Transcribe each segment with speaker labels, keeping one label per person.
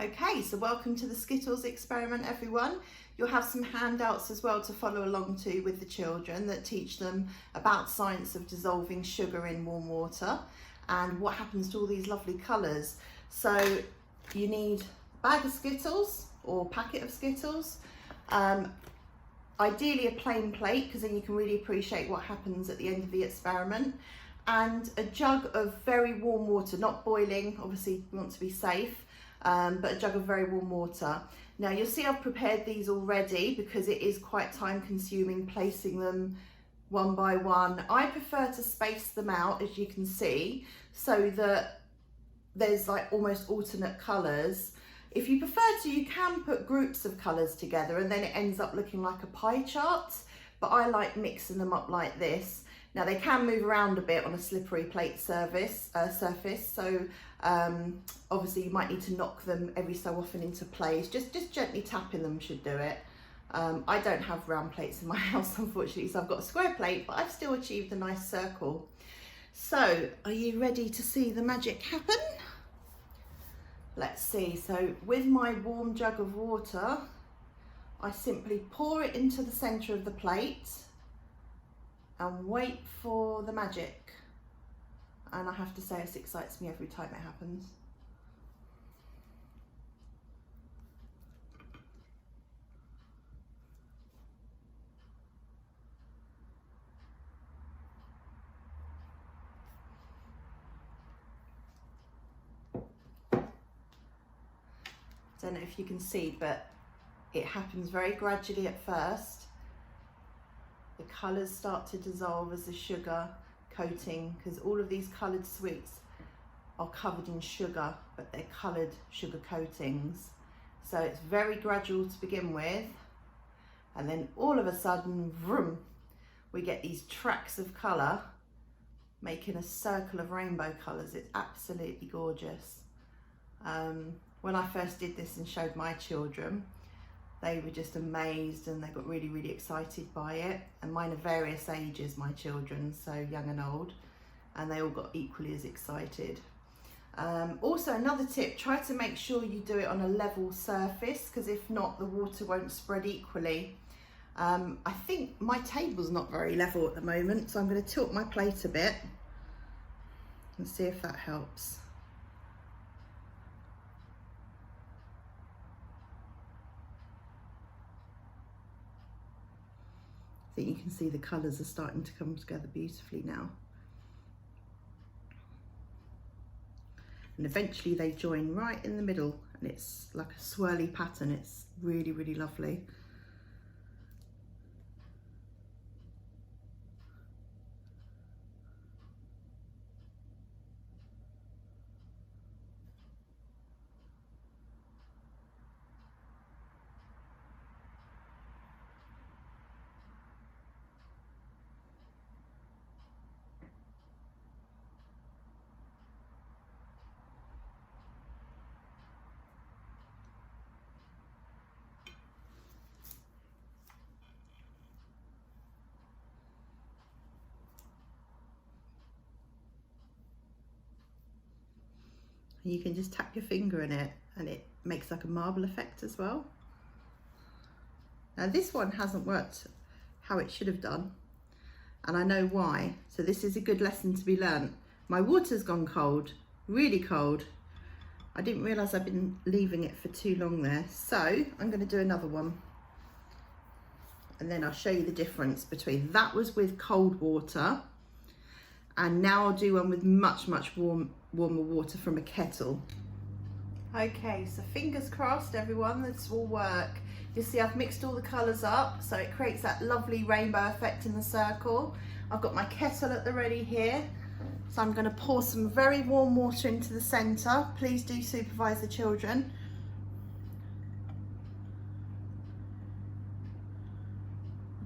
Speaker 1: Okay, so welcome to the Skittles Experiment, everyone. You'll have some handouts as well to follow along to with the children that teach them about science of dissolving sugar in warm water and what happens to all these lovely colours. So you need a bag of Skittles or packet of Skittles, ideally a plain plate because then you can really appreciate what happens at the end of the experiment, and a jug of very warm water, not boiling, obviously we want to be safe. But a jug of very warm water. Now you'll see I've prepared these already because it is quite time consuming placing them one by one. I prefer to space them out, as you can see, so that there's like almost alternate colours. If you prefer to, you can put groups of colours together and then it ends up looking like a pie chart, but I like mixing them up like this. Now they can move around a bit on a slippery plate surface, so obviously you might need to knock them every so often into place. Just gently tapping them should do it. I don't have round plates in my house, unfortunately, so I've got a square plate, but I've still achieved a nice circle. So are you ready to see the magic happen? Let's see. So with my warm jug of water, I simply pour it into the centre of the plate and wait for the magic. And I have to say, it excites me every time it happens. Don't know if you can see, but it happens very gradually at first. The colours start to dissolve as the sugar coating, because all of these coloured sweets are covered in sugar, but they're coloured sugar coatings. So it's very gradual to begin with, and then all of a sudden, vroom, we get these tracks of colour making a circle of rainbow colours. It's absolutely gorgeous. When I first did this and showed my children, they were just amazed and they got really, really excited by it. And mine are various ages, my children, so young and old, and they all got equally as excited. Also, another tip, try to make sure you do it on a level surface, because if not, the water won't spread equally. I think my table's not very level at the moment, so I'm going to tilt my plate a bit and see if that helps. I think you can see the colours are starting to come together beautifully now. And eventually they join right in the middle and it's like a swirly pattern. It's really, really lovely. And you can just tap your finger in it and it makes like a marble effect as well. Now this one hasn't worked how it should have done, and I know why. So this is a good lesson to be learnt. My water's gone cold, really cold. I didn't realise I've been leaving it for too long there. So I'm going to do another one. And then I'll show you the difference between that was with cold water, and now I'll do one with much warmer water from a kettle. Okay, so fingers crossed everyone, this will work. You see I've mixed all the colours up, so it creates that lovely rainbow effect in the circle. I've got my kettle at the ready here, so I'm going to pour some very warm water into the centre. Please do supervise the children.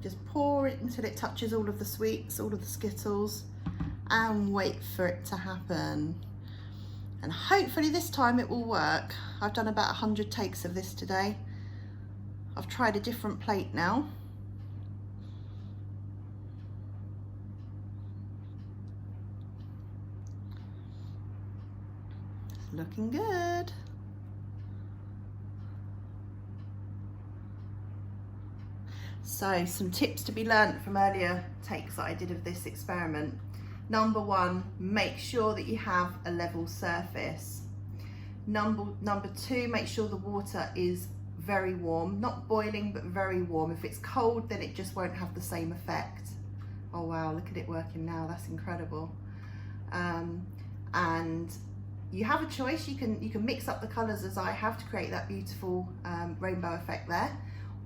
Speaker 1: Just pour it until it touches all of the sweets, all of the Skittles, and wait for it to happen. And hopefully this time it will work. I've done about 100 takes of this today. I've tried a different plate now. It's looking good. So some tips to be learnt from earlier takes that I did of this experiment. Number one, make sure that you have a level surface. Number two, make sure the water is very warm, not boiling, but very warm. If it's cold, then it just won't have the same effect. Oh wow, look at it working now, that's incredible. And you have a choice, you can mix up the colours as I have to create that beautiful rainbow effect there.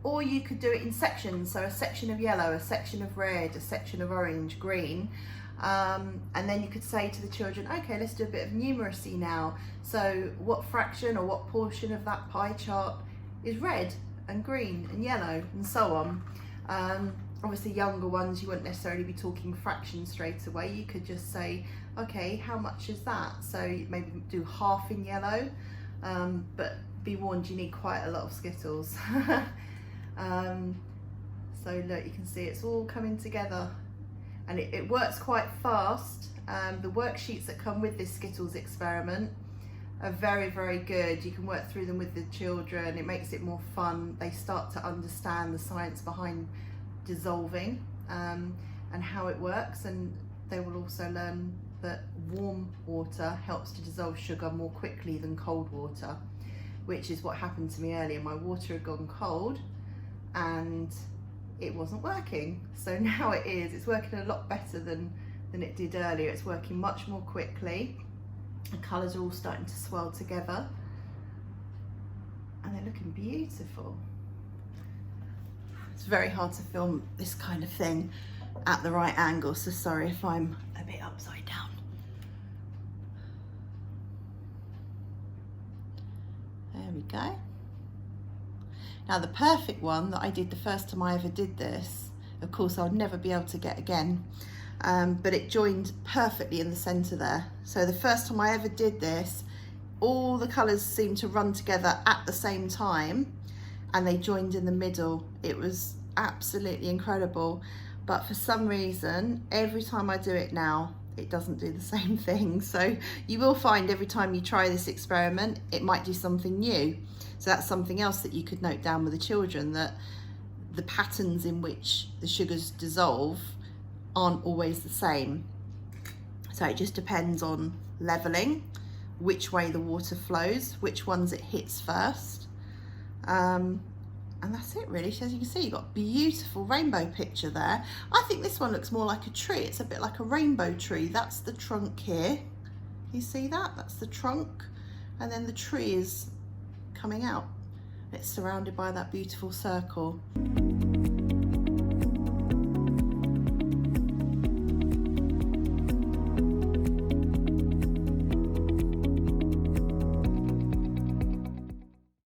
Speaker 1: Or you could do it in sections, so a section of yellow, a section of red, a section of orange, green. And then you could say to the children, okay, let's do a bit of numeracy now. So what fraction or what portion of that pie chart is red and green and yellow, and so on. Obviously younger ones, you wouldn't necessarily be talking fractions straight away. You could just say, okay, how much is that? So maybe do half in yellow, but be warned, you need quite a lot of Skittles. So look, you can see it's all coming together, and it works quite fast. The worksheets that come with this Skittles experiment are very, very good. You can work through them with the children. It makes it more fun. They start to understand the science behind dissolving and how it works, and they will also learn that warm water helps to dissolve sugar more quickly than cold water, which is what happened to me earlier. My water had gone cold and it wasn't working. So now it is. It's working a lot better than it did earlier. It's working much more quickly. The colours are all starting to swirl together and they're looking beautiful. It's very hard to film this kind of thing at the right angle, so sorry if I'm a bit upside down. There we go. Now the perfect one that I did the first time I ever did this, of course I'll never be able to get again, but it joined perfectly in the centre there. So the first time I ever did this, all the colours seemed to run together at the same time and they joined in the middle. It was absolutely incredible, but for some reason every time I do it now it doesn't do the same thing. So you will find every time you try this experiment it might do something new. So that's something else that you could note down with the children, that the patterns in which the sugars dissolve aren't always the same. So it just depends on leveling, which way the water flows, which ones it hits first. And that's it really. So as you can see, you've got a beautiful rainbow picture there. I think this one looks more like a tree. It's a bit like a rainbow tree. That's the trunk here. You see that? That's the trunk. And then the tree is coming out. It's surrounded by that beautiful circle.